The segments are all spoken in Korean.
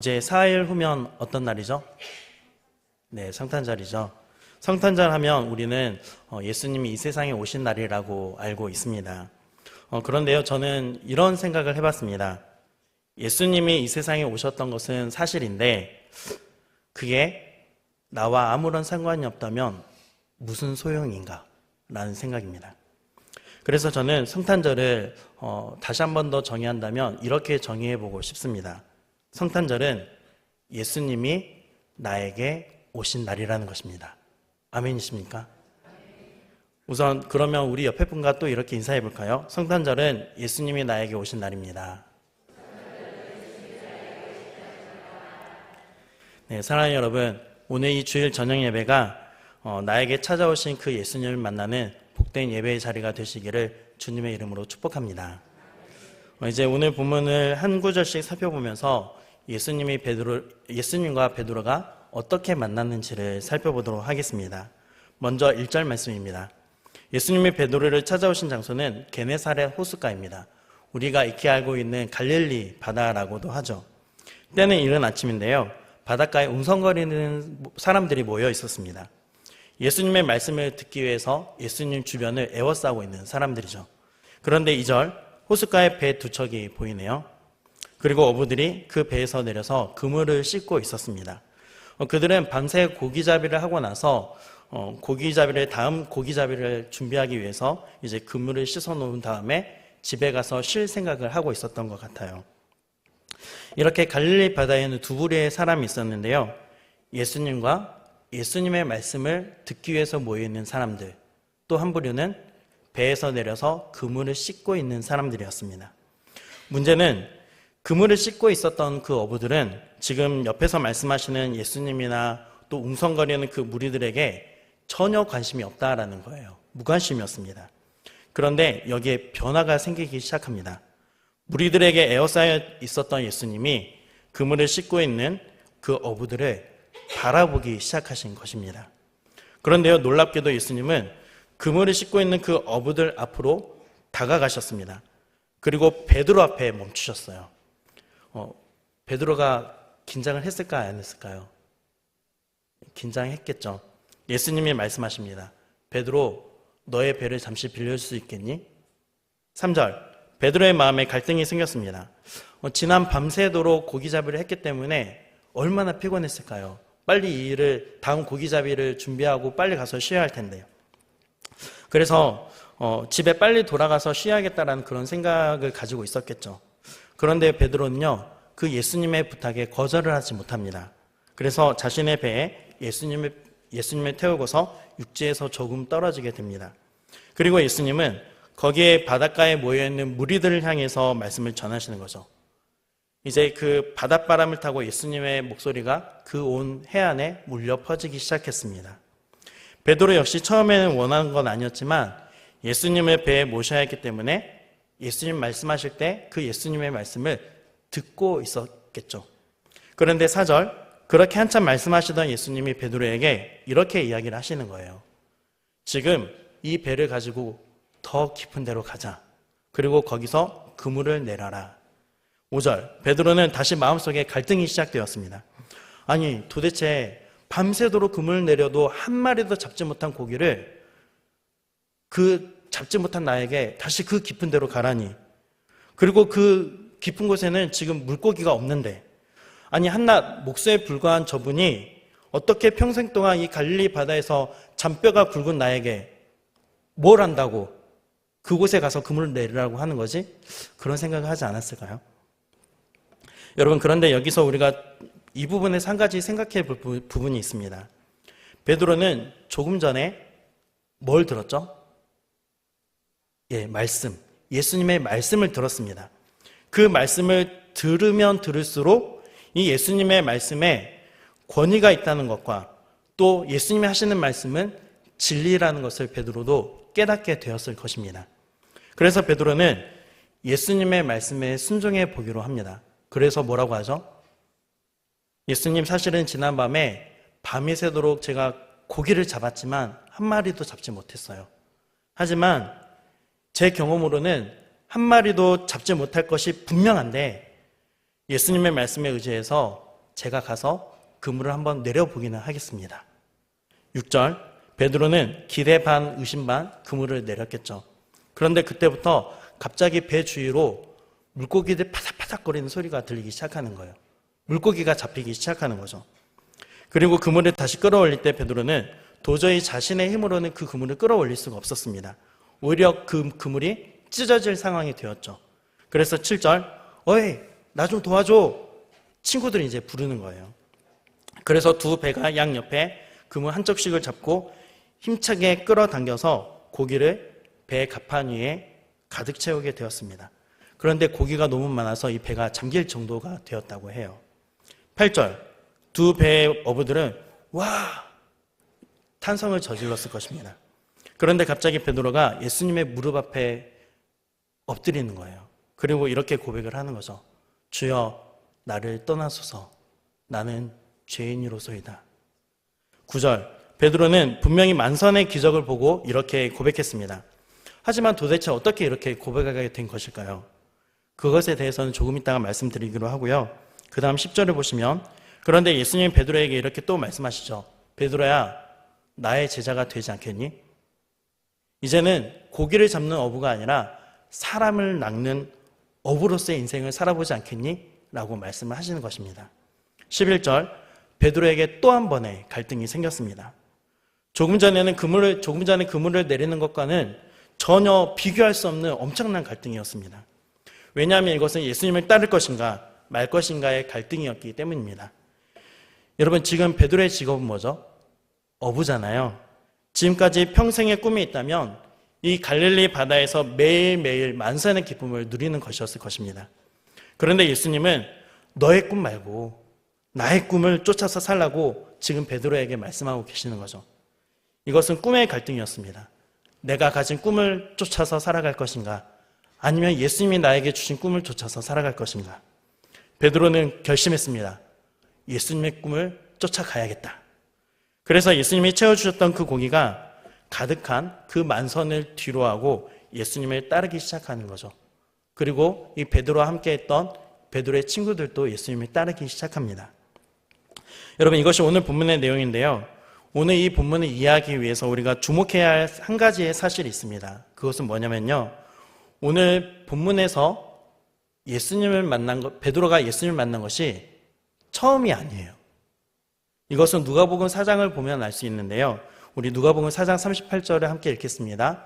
이제 4일 후면 어떤 날이죠? 네, 성탄절이죠. 성탄절 하면 우리는 예수님이 이 세상에 오신 날이라고 알고 있습니다. 그런데요, 저는 이런 생각을 해봤습니다. 예수님이 이 세상에 오셨던 것은 사실인데 그게 나와 아무런 상관이 없다면 무슨 소용인가? 라는 생각입니다. 그래서 저는 성탄절을 다시 한 번 더 정의한다면 이렇게 정의해보고 싶습니다. 성탄절은 예수님이 나에게 오신 날이라는 것입니다. 아멘이십니까? 우선 그러면 우리 옆에 분과 또 이렇게 인사해 볼까요? 성탄절은 예수님이 나에게 오신 날입니다. 네, 사랑하는 여러분, 오늘 이 주일 저녁 예배가 나에게 찾아오신 그 예수님을 만나는 복된 예배의 자리가 되시기를 주님의 이름으로 축복합니다. 이제 오늘 본문을 한 구절씩 살펴보면서 예수님과 베드로가 어떻게 만났는지를 살펴보도록 하겠습니다. 먼저 1절 말씀입니다. 예수님이 베드로를 찾아오신 장소는 게네사렛 호숫가입니다. 우리가 익히 알고 있는 갈릴리 바다라고도 하죠. 때는 이른 아침인데요. 바닷가에 웅성거리는 사람들이 모여 있었습니다. 예수님의 말씀을 듣기 위해서 예수님 주변을 에워싸고 있는 사람들이죠. 그런데 2절, 호숫가에 배 두 척이 보이네요. 그리고 어부들이 그 배에서 내려서 그물을 씻고 있었습니다. 그들은 밤새 고기잡이를 하고 나서 다음 고기잡이를 준비하기 위해서 이제 그물을 씻어 놓은 다음에 집에 가서 쉴 생각을 하고 있었던 것 같아요. 이렇게 갈릴리 바다에는 두 부류의 사람이 있었는데요. 예수님과 예수님의 말씀을 듣기 위해서 모여있는 사람들, 또 한 부류는 배에서 내려서 그물을 씻고 있는 사람들이었습니다. 문제는 그물을 씻고 있었던 그 어부들은 지금 옆에서 말씀하시는 예수님이나 또 웅성거리는 그 무리들에게 전혀 관심이 없다라는 거예요. 무관심이었습니다. 그런데 여기에 변화가 생기기 시작합니다. 무리들에게 에워싸여 있었던 예수님이 그물을 씻고 있는 그 어부들을 바라보기 시작하신 것입니다. 그런데요, 놀랍게도 예수님은 그물을 씻고 있는 그 어부들 앞으로 다가가셨습니다. 그리고 베드로 앞에 멈추셨어요. 베드로가 긴장을 했을까요? 안 했을까요? 긴장했겠죠. 예수님이 말씀하십니다. 베드로, 너의 배를 잠시 빌려줄 수 있겠니? 3절, 베드로의 마음에 갈등이 생겼습니다. 지난 밤새도록 고기잡이를 했기 때문에 얼마나 피곤했을까요? 빨리 다음 고기잡이를 준비하고 빨리 가서 쉬어야 할 텐데요. 그래서 집에 빨리 돌아가서 쉬어야겠다라는 그런 생각을 가지고 있었겠죠. 그런데 베드로는요, 그 예수님의 부탁에 거절을 하지 못합니다. 그래서 자신의 배에 예수님을 태우고서 육지에서 조금 떨어지게 됩니다. 그리고 예수님은 거기에 바닷가에 모여있는 무리들을 향해서 말씀을 전하시는 거죠. 이제 그 바닷바람을 타고 예수님의 목소리가 그 온 해안에 울려 퍼지기 시작했습니다. 베드로 역시 처음에는 원하는 건 아니었지만 예수님을 배에 모셔야 했기 때문에 예수님 말씀하실 때 그 예수님의 말씀을 듣고 있었겠죠. 그런데 4절, 그렇게 한참 말씀하시던 예수님이 베드로에게 이렇게 이야기를 하시는 거예요. 지금 이 배를 가지고 더 깊은 데로 가자. 그리고 거기서 그물을 내려라. 5절, 베드로는 다시 마음속에 갈등이 시작되었습니다. 아니, 도대체 밤새도록 그물을 내려도 한 마리도 잡지 못한 고기를 잡지 못한 나에게 다시 그 깊은 데로 가라니. 그리고 그 깊은 곳에는 지금 물고기가 없는데, 아니 한낱 목수에 불과한 저분이 어떻게 평생 동안 이 갈릴리 바다에서 잔뼈가 굵은 나에게 뭘 한다고 그곳에 가서 그물을 내리라고 하는 거지? 그런 생각을 하지 않았을까요? 여러분, 그런데 여기서 우리가 이 부분에서 한 가지 생각해 볼 부분이 있습니다. 베드로는 조금 전에 뭘 들었죠? 말씀. 예수님의 말씀을 들었습니다. 그 말씀을 들으면 들을수록 이 예수님의 말씀에 권위가 있다는 것과 또 예수님이 하시는 말씀은 진리라는 것을 베드로도 깨닫게 되었을 것입니다. 그래서 베드로는 예수님의 말씀에 순종해 보기로 합니다. 그래서 뭐라고 하죠? 예수님, 사실은 지난밤에 밤이 새도록 제가 고기를 잡았지만 한 마리도 잡지 못했어요. 하지만 제 경험으로는 한 마리도 잡지 못할 것이 분명한데 예수님의 말씀에 의지해서 제가 가서 그물을 한번 내려보기는 하겠습니다. 6절, 베드로는 기대 반 의심 반 그물을 내렸겠죠. 그런데 그때부터 갑자기 배 주위로 물고기들 파닥파닥거리는 소리가 들리기 시작하는 거예요. 물고기가 잡히기 시작하는 거죠. 그리고 그물을 다시 끌어올릴 때 베드로는 도저히 자신의 힘으로는 그 그물을 끌어올릴 수가 없었습니다. 오히려 그 그물이 찢어질 상황이 되었죠. 그래서 7절, 어이, 나 좀 도와줘. 친구들이 이제 부르는 거예요. 그래서 두 배가 양옆에 그물 한쪽씩을 잡고 힘차게 끌어당겨서 고기를 배 갑판 위에 가득 채우게 되었습니다. 그런데 고기가 너무 많아서 이 배가 잠길 정도가 되었다고 해요. 8절, 두 배의 어부들은 와! 탄성을 저질렀을 것입니다. 그런데 갑자기 베드로가 예수님의 무릎 앞에 엎드리는 거예요. 그리고 이렇게 고백을 하는 거죠. 주여, 나를 떠나소서. 나는 죄인이로소이다. 9절, 베드로는 분명히 만선의 기적을 보고 이렇게 고백했습니다. 하지만 도대체 어떻게 이렇게 고백하게 된 것일까요? 그것에 대해서는 조금 이따가 말씀드리기로 하고요. 그 다음 10절을 보시면, 그런데 예수님이 베드로에게 이렇게 또 말씀하시죠. 베드로야, 나의 제자가 되지 않겠니? 이제는 고기를 잡는 어부가 아니라 사람을 낚는 어부로서의 인생을 살아보지 않겠니? 라고 말씀을 하시는 것입니다. 11절, 베드로에게 또 한 번의 갈등이 생겼습니다. 조금 전에 그물을 내리는 것과는 전혀 비교할 수 없는 엄청난 갈등이었습니다. 왜냐하면 이것은 예수님을 따를 것인가 말 것인가의 갈등이었기 때문입니다. 여러분, 지금 베드로의 직업은 뭐죠? 어부잖아요. 지금까지 평생의 꿈이 있다면 이 갈릴리 바다에서 매일매일 만선의 기쁨을 누리는 것이었을 것입니다. 그런데 예수님은 너의 꿈 말고 나의 꿈을 쫓아서 살라고 지금 베드로에게 말씀하고 계시는 거죠. 이것은 꿈의 갈등이었습니다. 내가 가진 꿈을 쫓아서 살아갈 것인가, 아니면 예수님이 나에게 주신 꿈을 쫓아서 살아갈 것인가. 베드로는 결심했습니다. 예수님의 꿈을 쫓아가야겠다. 그래서 예수님이 채워주셨던 그 고기가 가득한 그 만선을 뒤로하고 예수님을 따르기 시작하는 거죠. 그리고 이 베드로와 함께했던 베드로의 친구들도 예수님을 따르기 시작합니다. 여러분, 이것이 오늘 본문의 내용인데요. 오늘 이 본문을 이해하기 위해서 우리가 주목해야 할 한 가지의 사실이 있습니다. 그것은 뭐냐면요, 오늘 본문에서 베드로가 예수님을 만난 것이 처음이 아니에요. 이것은 누가복음 4장을 보면 알 수 있는데요. 우리 누가복음 4장 38절을 함께 읽겠습니다.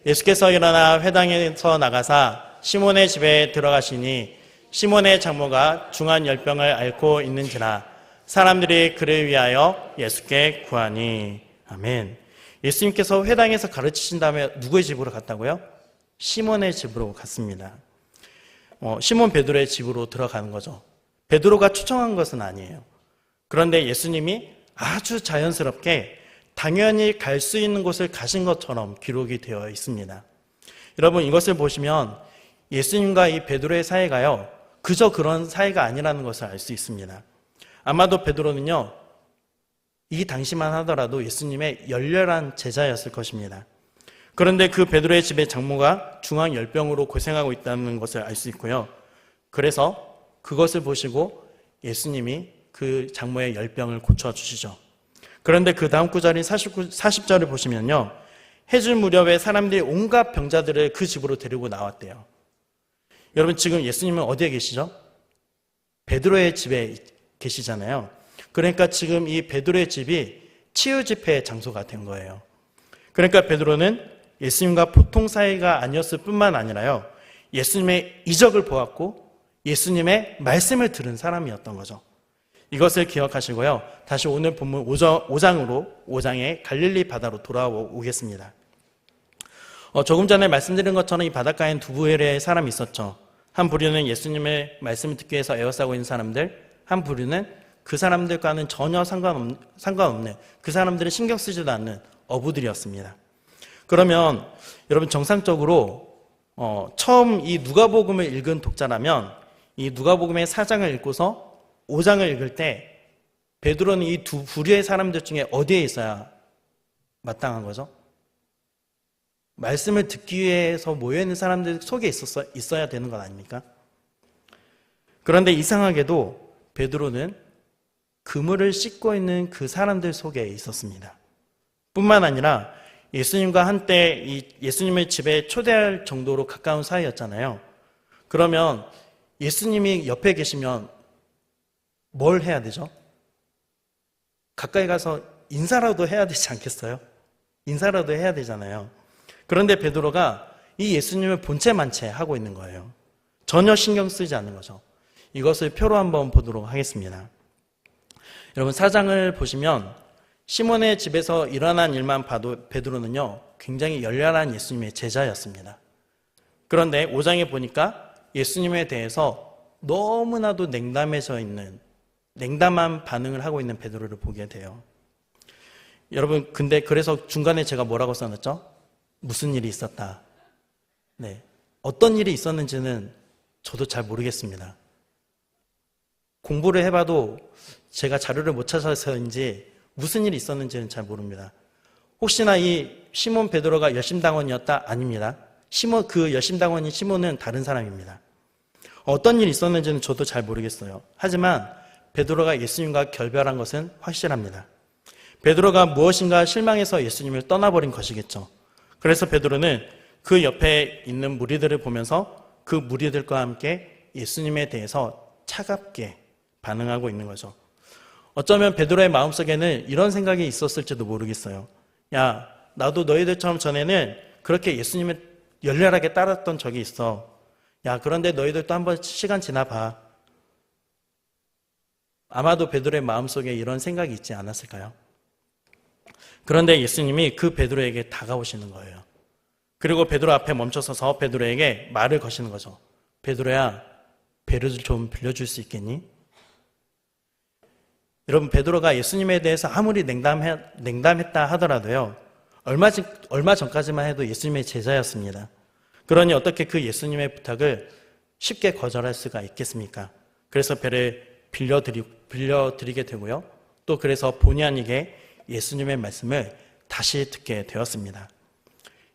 예수께서 일어나 회당에서 나가사 시몬의 집에 들어가시니 시몬의 장모가 중한 열병을 앓고 있는지라 사람들이 그를 위하여 예수께 구하니. 아멘. 예수님께서 회당에서 가르치신 다음에 누구의 집으로 갔다고요? 시몬의 집으로 갔습니다. 시몬 베드로의 집으로 들어가는 거죠. 베드로가 초청한 것은 아니에요. 그런데 예수님이 아주 자연스럽게 당연히 갈 수 있는 곳을 가신 것처럼 기록이 되어 있습니다. 여러분, 이것을 보시면 예수님과 이 베드로의 사이가요, 그저 그런 사이가 아니라는 것을 알 수 있습니다. 아마도 베드로는요, 이 당시만 하더라도 예수님의 열렬한 제자였을 것입니다. 그런데 그 베드로의 집의 장모가 중환열병으로 고생하고 있다는 것을 알 수 있고요. 그래서 그것을 보시고 예수님이 그 장모의 열병을 고쳐주시죠. 그런데 그 다음 구절인 40절을 보시면요, 해질 무렵에 사람들이 온갖 병자들을 그 집으로 데리고 나왔대요. 여러분, 지금 예수님은 어디에 계시죠? 베드로의 집에 계시잖아요. 그러니까 지금 이 베드로의 집이 치유 집회의 장소가 된 거예요. 그러니까 베드로는 예수님과 보통 사이가 아니었을 뿐만 아니라요, 예수님의 이적을 보았고 예수님의 말씀을 들은 사람이었던 거죠. 이것을 기억하시고요, 다시 오늘 본문 5장의 갈릴리 바다로 돌아오겠습니다. 조금 전에 말씀드린 것처럼 이 바닷가엔 두 부류의 사람이 있었죠. 한 부류는 예수님의 말씀을 듣기 위해서 에워싸고 있는 사람들, 한 부류는 그 사람들과는 전혀 상관없는, 그 사람들은 신경 쓰지도 않는 어부들이었습니다. 그러면 여러분, 정상적으로 처음 이 누가복음을 읽은 독자라면 이 누가복음의 4장을 읽고서 5장을 읽을 때 베드로는 이 두 부류의 사람들 중에 어디에 있어야 마땅한 거죠? 말씀을 듣기 위해서 모여있는 사람들 속에 있어야 되는 것 아닙니까? 그런데 이상하게도 베드로는 그물을 씻고 있는 그 사람들 속에 있었습니다. 뿐만 아니라 예수님과 한때 예수님의 집에 초대할 정도로 가까운 사이였잖아요. 그러면 예수님이 옆에 계시면 뭘 해야 되죠? 가까이 가서 인사라도 해야 되지 않겠어요? 인사라도 해야 되잖아요. 그런데 베드로가 이 예수님을 본체만체 하고 있는 거예요. 전혀 신경 쓰지 않는 거죠. 이것을 표로 한번 보도록 하겠습니다. 여러분, 4장을 보시면 시몬의 집에서 일어난 일만 봐도 베드로는요, 굉장히 열렬한 예수님의 제자였습니다. 그런데 5장에 보니까 예수님에 대해서 너무나도 냉담한 반응을 하고 있는 베드로를 보게 돼요. 여러분, 근데 그래서 중간에 제가 뭐라고 써놨죠? 무슨 일이 있었다. 네. 어떤 일이 있었는지는 저도 잘 모르겠습니다. 공부를 해봐도 제가 자료를 못 찾아서인지 무슨 일이 있었는지는 잘 모릅니다. 혹시나 이 시몬 베드로가 열심당원이었다? 아닙니다. 그 열심당원인 시몬은 다른 사람입니다. 어떤 일이 있었는지는 저도 잘 모르겠어요. 하지만 베드로가 예수님과 결별한 것은 확실합니다. 베드로가 무엇인가 실망해서 예수님을 떠나버린 것이겠죠. 그래서 베드로는 그 옆에 있는 무리들을 보면서 그 무리들과 함께 예수님에 대해서 차갑게 반응하고 있는 거죠. 어쩌면 베드로의 마음속에는 이런 생각이 있었을지도 모르겠어요. 야, 나도 너희들처럼 전에는 그렇게 예수님을 열렬하게 따랐던 적이 있어. 야, 그런데 너희들도 한번 시간 지나봐. 아마도 베드로의 마음속에 이런 생각이 있지 않았을까요? 그런데 예수님이 그 베드로에게 다가오시는 거예요. 그리고 베드로 앞에 멈춰서서 베드로에게 말을 거시는 거죠. 베드로야, 배를 좀 빌려줄 수 있겠니? 여러분, 베드로가 예수님에 대해서 아무리 냉담했다 하더라도요, 얼마 전까지만 해도 예수님의 제자였습니다. 그러니 어떻게 그 예수님의 부탁을 쉽게 거절할 수가 있겠습니까? 그래서 배를 빌려드리게 되고요. 또 그래서 본의 아니게 예수님의 말씀을 다시 듣게 되었습니다.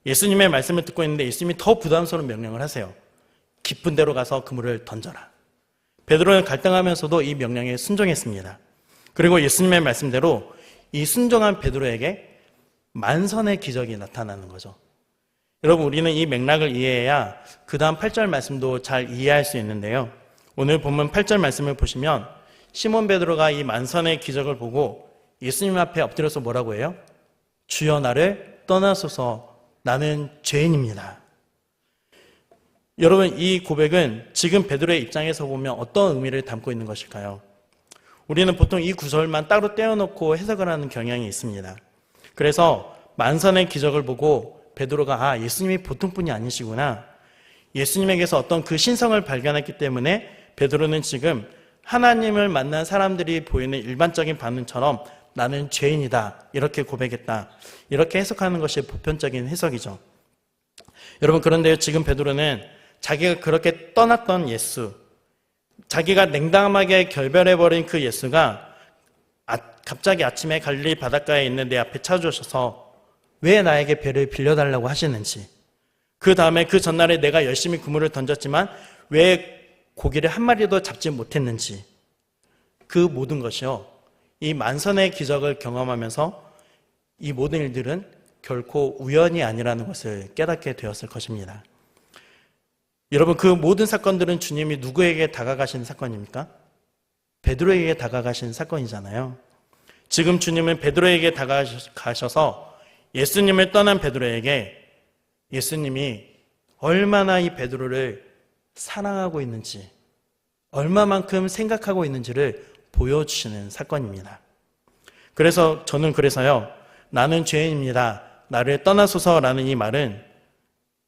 예수님의 말씀을 듣고 있는데 예수님이 더 부담스러운 명령을 하세요. 깊은 데로 가서 그물을 던져라. 베드로는 갈등하면서도 이 명령에 순종했습니다. 그리고 예수님의 말씀대로 이 순종한 베드로에게 만선의 기적이 나타나는 거죠. 여러분, 우리는 이 맥락을 이해해야 그 다음 8절 말씀도 잘 이해할 수 있는데요. 오늘 본문 8절 말씀을 보시면 시몬 베드로가 이 만선의 기적을 보고 예수님 앞에 엎드려서 뭐라고 해요? 주여, 나를 떠나소서, 나는 죄인입니다. 여러분, 이 고백은 지금 베드로의 입장에서 보면 어떤 의미를 담고 있는 것일까요? 우리는 보통 이 구절만 따로 떼어놓고 해석을 하는 경향이 있습니다. 그래서 만선의 기적을 보고 베드로가 예수님이 보통 분이 아니시구나, 예수님에게서 어떤 그 신성을 발견했기 때문에 베드로는 지금 하나님을 만난 사람들이 보이는 일반적인 반응처럼 나는 죄인이다, 이렇게 고백했다, 이렇게 해석하는 것이 보편적인 해석이죠. 여러분, 그런데 지금 베드로는 자기가 그렇게 떠났던 예수, 자기가 냉담하게 결별해버린 그 예수가 갑자기 아침에 갈릴리 바닷가에 있는 내 앞에 찾아오셔서 왜 나에게 배를 빌려달라고 하시는지, 그 다음에 그 전날에 내가 열심히 그물을 던졌지만 왜 고기를 한 마리도 잡지 못했는지, 그 모든 것이요, 이 만선의 기적을 경험하면서 이 모든 일들은 결코 우연이 아니라는 것을 깨닫게 되었을 것입니다. 여러분, 그 모든 사건들은 주님이 누구에게 다가가신 사건입니까? 베드로에게 다가가신 사건이잖아요. 지금 주님은 베드로에게 다가가셔서 예수님을 떠난 베드로에게 예수님이 얼마나 이 베드로를 사랑하고 있는지, 얼마만큼 생각하고 있는지를 보여주시는 사건입니다. 그래서요, 나는 죄인입니다, 나를 떠나소서라는 이 말은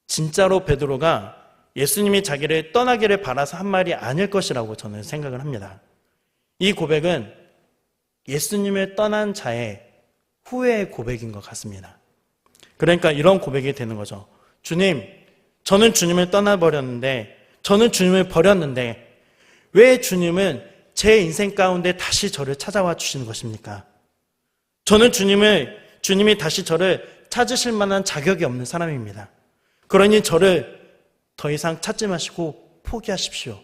진짜로 베드로가 예수님이 자기를 떠나기를 바라서 한 말이 아닐 것이라고 저는 생각을 합니다. 이 고백은 예수님을 떠난 자의 후회의 고백인 것 같습니다. 그러니까 이런 고백이 되는 거죠. 주님, 저는 주님을 떠나버렸는데, 저는 주님을 버렸는데 왜 주님은 제 인생 가운데 다시 저를 찾아와 주시는 것입니까? 저는 주님이 다시 저를 찾으실 만한 자격이 없는 사람입니다. 그러니 저를 더 이상 찾지 마시고 포기하십시오.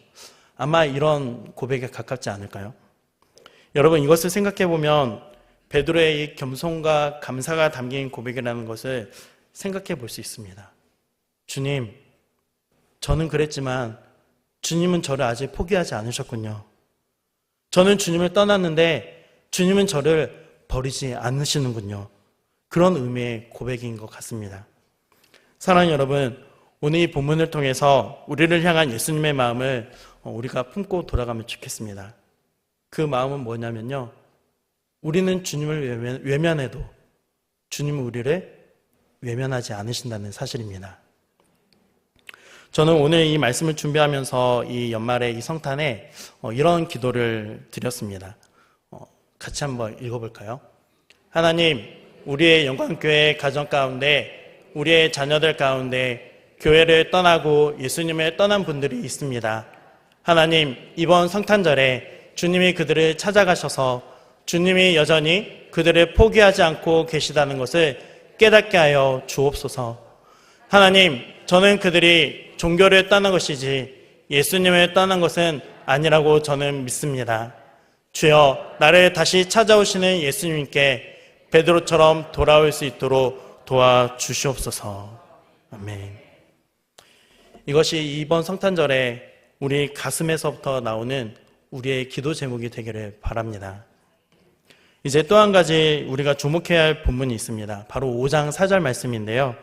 아마 이런 고백에 가깝지 않을까요? 여러분, 이것을 생각해 보면 베드로의 이 겸손과 감사가 담긴 고백이라는 것을 생각해 볼 수 있습니다. 주님, 저는 그랬지만 주님은 저를 아직 포기하지 않으셨군요. 저는 주님을 떠났는데 주님은 저를 버리지 않으시는군요. 그런 의미의 고백인 것 같습니다. 사랑하는 여러분, 오늘 이 본문을 통해서 우리를 향한 예수님의 마음을 우리가 품고 돌아가면 좋겠습니다. 그 마음은 뭐냐면요, 우리는 주님을 외면해도 주님은 우리를 외면하지 않으신다는 사실입니다. 저는 오늘 이 말씀을 준비하면서 이 연말에 이 성탄에 이런 기도를 드렸습니다. 같이 한번 읽어볼까요? 하나님, 우리의 영광교회 가정 가운데 우리의 자녀들 가운데 교회를 떠나고 예수님을 떠난 분들이 있습니다. 하나님, 이번 성탄절에 주님이 그들을 찾아가셔서 주님이 여전히 그들을 포기하지 않고 계시다는 것을 깨닫게 하여 주옵소서. 하나님, 저는 그들이 종교를 떠난 것이지 예수님을 떠난 것은 아니라고 저는 믿습니다. 주여, 나를 다시 찾아오시는 예수님께 베드로처럼 돌아올 수 있도록 도와주시옵소서. 아멘. 이것이 이번 성탄절에 우리 가슴에서부터 나오는 우리의 기도 제목이 되기를 바랍니다. 이제 또 한 가지 우리가 주목해야 할 본문이 있습니다. 바로 5장 4절 말씀인데요.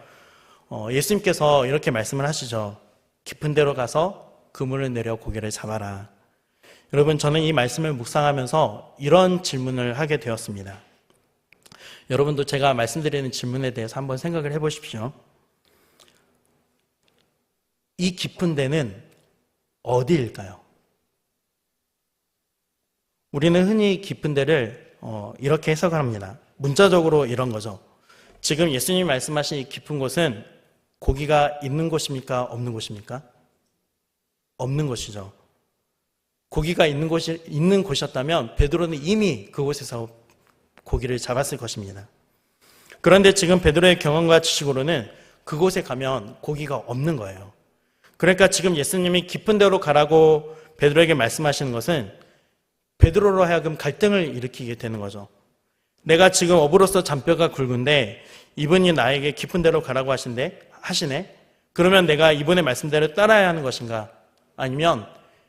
예수님께서 이렇게 말씀을 하시죠. 깊은 데로 가서 그물을 내려 고기를 잡아라. 여러분, 저는 이 말씀을 묵상하면서 이런 질문을 하게 되었습니다. 여러분도 제가 말씀드리는 질문에 대해서 한번 생각을 해보십시오. 이 깊은 데는 어디일까요? 우리는 흔히 깊은 데를 이렇게 해석을 합니다. 문자적으로 이런 거죠. 지금 예수님이 말씀하신 이 깊은 곳은 고기가 있는 곳입니까? 없는 곳입니까? 없는 곳이죠. 고기가 있는 곳이었다면 베드로는 이미 그곳에서 고기를 잡았을 것입니다. 그런데 지금 베드로의 경험과 지식으로는 그곳에 가면 고기가 없는 거예요. 그러니까 지금 예수님이 깊은 데로 가라고 베드로에게 말씀하시는 것은 베드로로 하여금 갈등을 일으키게 되는 거죠. 내가 지금 업으로서 잔뼈가 굵은데 이분이 나에게 깊은 데로 가라고 하시네? 그러면 내가 이분의 말씀대로 따라야 하는 것인가? 아니면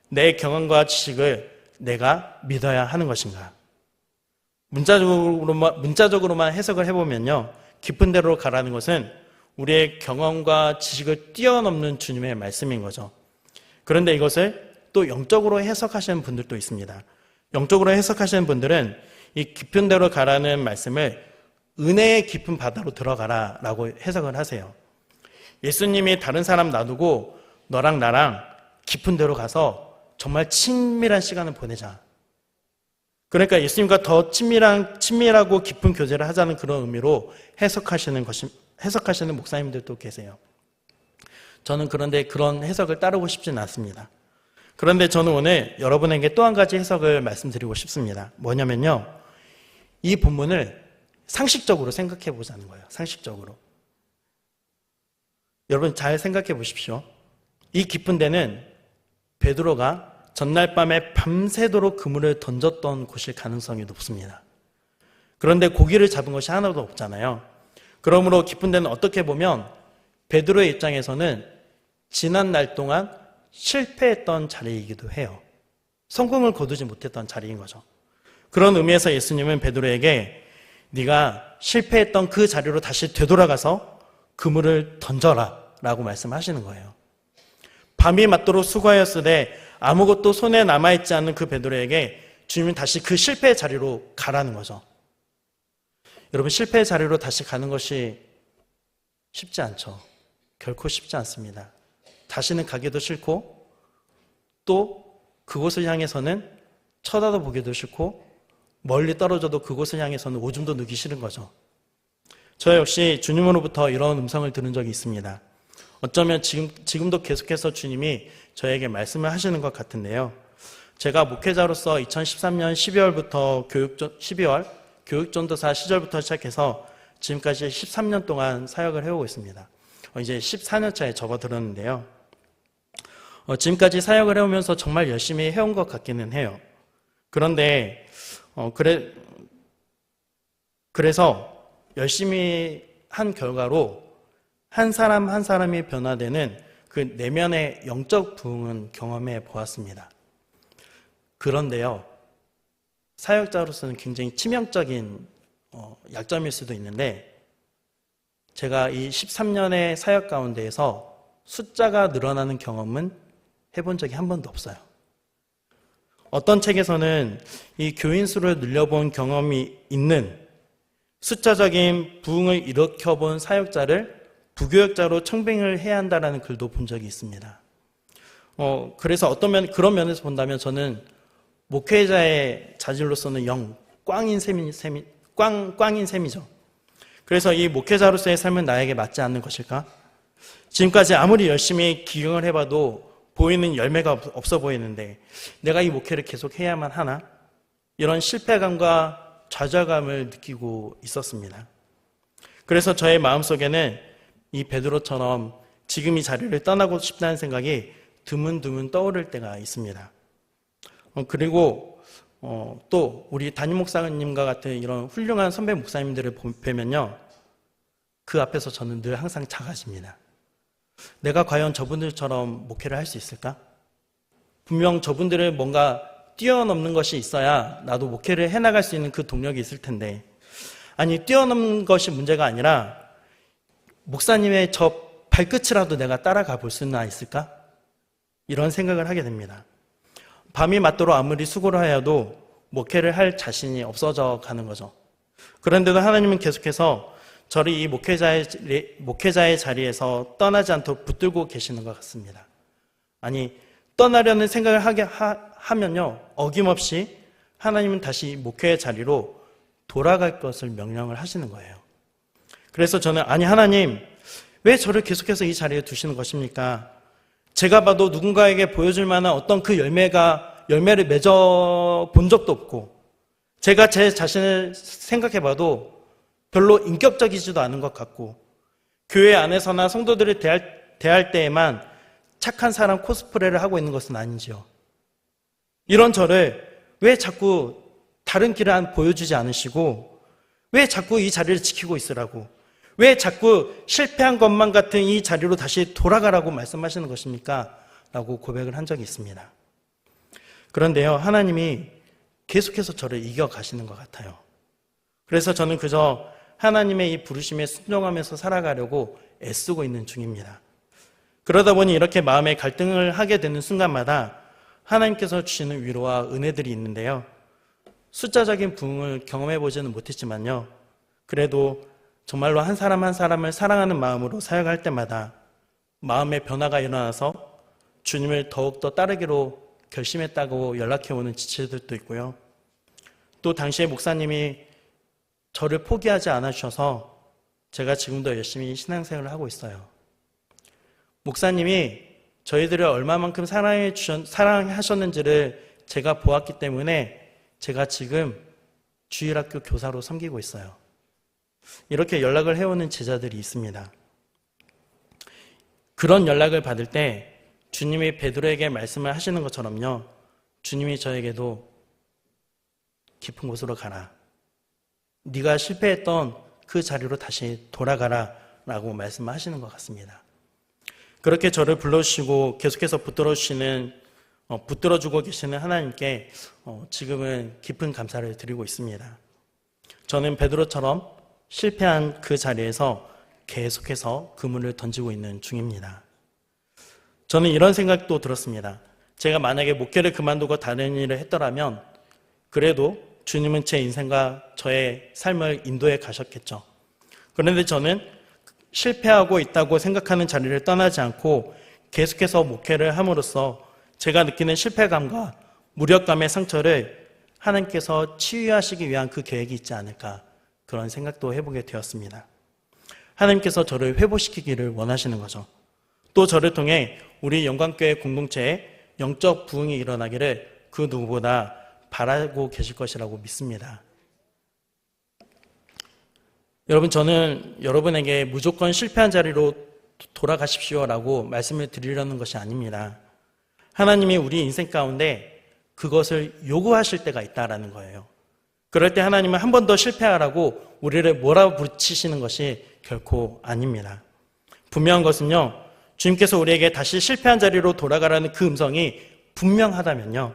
내 경험과 지식을 내가 믿어야 하는 것인가? 문자적으로만 해석을 해보면요, 깊은 데로 가라는 것은 우리의 경험과 지식을 뛰어넘는 주님의 말씀인 거죠. 그런데 이것을 또 영적으로 해석하시는 분들도 있습니다. 영적으로 해석하시는 분들은 이 깊은 데로 가라는 말씀을 은혜의 깊은 바다로 들어가라 라고 해석을 하세요. 예수님이 다른 사람 놔두고 너랑 나랑 깊은 데로 가서 정말 친밀한 시간을 보내자. 그러니까 예수님과 더 친밀하고 깊은 교제를 하자는 그런 의미로 해석하시는 목사님들도 계세요. 저는 그런데 그런 해석을 따르고 싶지는 않습니다. 그런데 저는 오늘 여러분에게 또 한 가지 해석을 말씀드리고 싶습니다. 뭐냐면요, 이 본문을 상식적으로 생각해 보자는 거예요. 상식적으로. 여러분 잘 생각해 보십시오. 이 깊은 데는 베드로가 전날 밤에 밤새도록 그물을 던졌던 곳일 가능성이 높습니다. 그런데 고기를 잡은 것이 하나도 없잖아요. 그러므로 깊은 데는 어떻게 보면 베드로의 입장에서는 지난 날 동안 실패했던 자리이기도 해요. 성공을 거두지 못했던 자리인 거죠. 그런 의미에서 예수님은 베드로에게 네가 실패했던 그 자리로 다시 되돌아가서 그물을 던져라 라고 말씀하시는 거예요. 밤이 맞도록 수고하였으되 아무것도 손에 남아있지 않는 그 베드로에게 주님은 다시 그 실패의 자리로 가라는 거죠. 여러분, 실패의 자리로 다시 가는 것이 쉽지 않죠. 결코 쉽지 않습니다. 다시는 가기도 싫고 또 그곳을 향해서는 쳐다도 보기도 싫고 멀리 떨어져도 그곳을 향해서는 오줌도 누기 싫은 거죠. 저 역시 주님으로부터 이런 음성을 들은 적이 있습니다. 어쩌면 지금도 계속해서 주님이 저에게 말씀을 하시는 것 같은데요. 제가 목회자로서 2013년 12월부터 교육전도사 시절부터 시작해서 지금까지 13년 동안 사역을 해오고 있습니다. 이제 14년 차에 접어들었는데요. 지금까지 사역을 해오면서 정말 열심히 해온 것 같기는 해요. 그런데 그래서 열심히 한 결과로 한 사람 한 사람이 변화되는 그 내면의 영적 부흥은 경험해 보았습니다. 그런데요, 사역자로서는 굉장히 치명적인 약점일 수도 있는데, 제가 이 13년의 사역 가운데에서 숫자가 늘어나는 경험은 해본 적이 한 번도 없어요. 어떤 책에서는 이 교인 수를 늘려본 경험이 있는 숫자적인 부흥을 일으켜본 사역자를 부교역자로 청빙을 해야 한다는 글도 본 적이 있습니다. 그래서 그런 면에서 본다면 저는 목회자의 자질로서는 꽝인 셈이죠. 그래서 이 목회자로서의 삶은 나에게 맞지 않는 것일까? 지금까지 아무리 열심히 기경을 해봐도 보이는 열매가 없어 보이는데 내가 이 목회를 계속 해야만 하나? 이런 실패감과 좌절감을 느끼고 있었습니다. 그래서 저의 마음속에는 이 베드로처럼 지금 이 자리를 떠나고 싶다는 생각이 드문드문 떠오를 때가 있습니다. 그리고 또 우리 담임 목사님과 같은 이런 훌륭한 선배 목사님들을 뵈면요, 그 앞에서 저는 늘 항상 작아집니다. 내가 과연 저분들처럼 목회를 할 수 있을까? 분명 저분들을 뭔가 뛰어넘는 것이 있어야 나도 목회를 해나갈 수 있는 그 동력이 있을 텐데, 아니, 뛰어넘는 것이 문제가 아니라 목사님의 저 발끝이라도 내가 따라가 볼 수는 있을까? 이런 생각을 하게 됩니다. 밤이 맞도록 아무리 수고를 하여도 목회를 할 자신이 없어져 가는 거죠. 그런데도 하나님은 계속해서 저를 이 목회자의 자리에서 떠나지 않도록 붙들고 계시는 것 같습니다. 아니, 떠나려는 생각을 하면요, 어김없이 하나님은 다시 목회의 자리로 돌아갈 것을 명령을 하시는 거예요. 그래서 저는, 아니, 하나님, 왜 저를 계속해서 이 자리에 두시는 것입니까? 제가 봐도 누군가에게 보여줄 만한 어떤 그 열매를 맺어 본 적도 없고, 제가 제 자신을 생각해 봐도 별로 인격적이지도 않은 것 같고, 교회 안에서나 성도들을 대할 때에만 착한 사람 코스프레를 하고 있는 것은 아닌지요. 이런 저를 왜 자꾸 다른 길을 보여주지 않으시고, 왜 자꾸 이 자리를 지키고 있으라고, 왜 자꾸 실패한 것만 같은 이 자리로 다시 돌아가라고 말씀하시는 것입니까? 라고 고백을 한 적이 있습니다. 그런데요, 하나님이 계속해서 저를 이겨가시는 것 같아요. 그래서 저는 그저 하나님의 이 부르심에 순종하면서 살아가려고 애쓰고 있는 중입니다. 그러다 보니 이렇게 마음의 갈등을 하게 되는 순간마다 하나님께서 주시는 위로와 은혜들이 있는데요, 숫자적인 부흥을 경험해 보지는 못했지만요, 그래도 정말로 한 사람 한 사람을 사랑하는 마음으로 사역할 때마다 마음의 변화가 일어나서 주님을 더욱더 따르기로 결심했다고 연락해오는 지체들도 있고요. 또 당시에 목사님이 저를 포기하지 않아 주셔서 제가 지금도 열심히 신앙생활을 하고 있어요. 목사님이 저희들을 얼마만큼 사랑하셨는지를 제가 보았기 때문에 제가 지금 주일학교 교사로 섬기고 있어요. 이렇게 연락을 해오는 제자들이 있습니다. 그런 연락을 받을 때 주님이 베드로에게 말씀을 하시는 것처럼요, 주님이 저에게도 깊은 곳으로 가라, 네가 실패했던 그 자리로 다시 돌아가라 라고 말씀하시는 것 같습니다. 그렇게 저를 불러주시고 계속해서 붙들어주고 계시는 하나님께 지금은 깊은 감사를 드리고 있습니다. 저는 베드로처럼 실패한 그 자리에서 계속해서 그물을 던지고 있는 중입니다. 저는 이런 생각도 들었습니다. 제가 만약에 목회를 그만두고 다른 일을 했더라면 그래도 주님은 제 인생과 저의 삶을 인도해 가셨겠죠. 그런데 저는 실패하고 있다고 생각하는 자리를 떠나지 않고 계속해서 목회를 함으로써 제가 느끼는 실패감과 무력감의 상처를 하나님께서 치유하시기 위한 그 계획이 있지 않을까, 그런 생각도 해보게 되었습니다. 하나님께서 저를 회복시키기를 원하시는 거죠. 또 저를 통해 우리 영광교회 공동체에 영적 부흥이 일어나기를 그 누구보다 바라고 계실 것이라고 믿습니다. 여러분, 저는 여러분에게 무조건 실패한 자리로 돌아가십시오라고 말씀을 드리려는 것이 아닙니다. 하나님이 우리 인생 가운데 그것을 요구하실 때가 있다라는 거예요. 그럴 때 하나님은 한 번 더 실패하라고 우리를 몰아붙이시는 것이 결코 아닙니다. 분명한 것은요, 주님께서 우리에게 다시 실패한 자리로 돌아가라는 그 음성이 분명하다면요,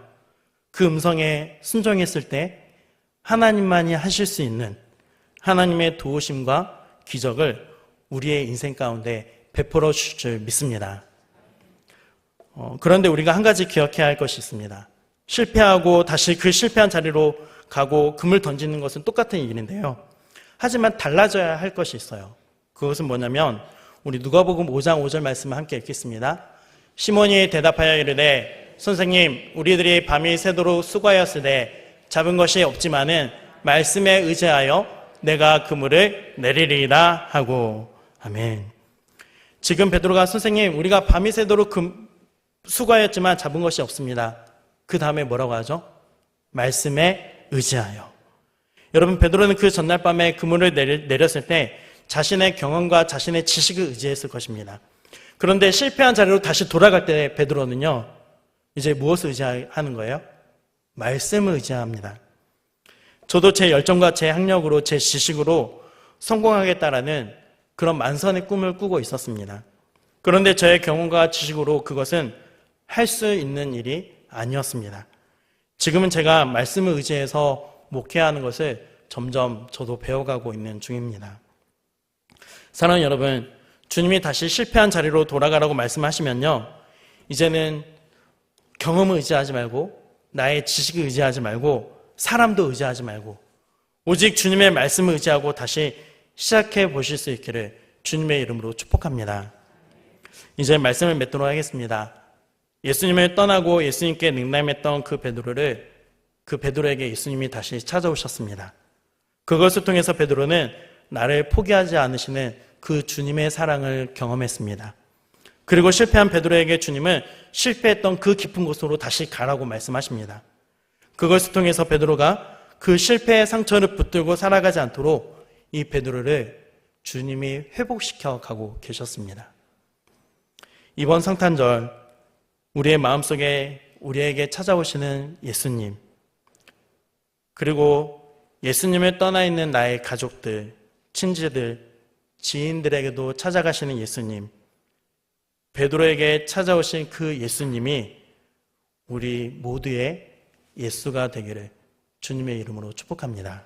그 음성에 순종했을 때 하나님만이 하실 수 있는 하나님의 도우심과 기적을 우리의 인생 가운데 베풀어 주실 줄 믿습니다. 그런데 우리가 한 가지 기억해야 할 것이 있습니다. 실패하고 다시 그 실패한 자리로 가고 금을 던지는 것은 똑같은 일인데요. 하지만 달라져야 할 것이 있어요. 그것은 뭐냐면 우리 누가복음 5장 5절 말씀을 함께 읽겠습니다. 시몬이 대답하여 이르되 선생님, 우리들이 밤이 새도록 수고하였으되 잡은 것이 없지만은 말씀에 의지하여 내가 그물을 내리리라 하고. 아멘. 지금 베드로가 선생님, 우리가 밤이 새도록 수고하였지만 잡은 것이 없습니다. 그 다음에 뭐라고 하죠? 말씀에 의지하여. 여러분, 베드로는 그 전날 밤에 그물을 내렸을 때 자신의 경험과 자신의 지식을 의지했을 것입니다. 그런데 실패한 자리로 다시 돌아갈 때 베드로는요, 이제 무엇을 의지하는 거예요? 말씀을 의지합니다. 저도 제 열정과 제 학력으로, 제 지식으로 성공하겠다라는 그런 만선의 꿈을 꾸고 있었습니다. 그런데 저의 경험과 지식으로 그것은 할 수 있는 일이 아니었습니다. 지금은 제가 말씀을 의지해서 목회하는 것을 점점 저도 배워가고 있는 중입니다. 사랑하는 여러분, 주님이 다시 실패한 자리로 돌아가라고 말씀하시면요, 이제는 경험을 의지하지 말고 나의 지식을 의지하지 말고 사람도 의지하지 말고 오직 주님의 말씀을 의지하고 다시 시작해 보실 수 있기를 주님의 이름으로 축복합니다. 이제 말씀을 맺도록 하겠습니다. 예수님을 떠나고 예수님께 냉담했던 그 베드로에게 예수님이 다시 찾아오셨습니다. 그것을 통해서 베드로는 나를 포기하지 않으시는 그 주님의 사랑을 경험했습니다. 그리고 실패한 베드로에게 주님은 실패했던 그 깊은 곳으로 다시 가라고 말씀하십니다. 그것을 통해서 베드로가 그 실패의 상처를 붙들고 살아가지 않도록 이 베드로를 주님이 회복시켜 가고 계셨습니다. 이번 성탄절 우리의 마음속에 우리에게 찾아오시는 예수님, 그리고 예수님을 떠나 있는 나의 가족들, 친지들, 지인들에게도 찾아가시는 예수님, 베드로에게 찾아오신 그 예수님이 우리 모두의 예수가 되기를 주님의 이름으로 축복합니다.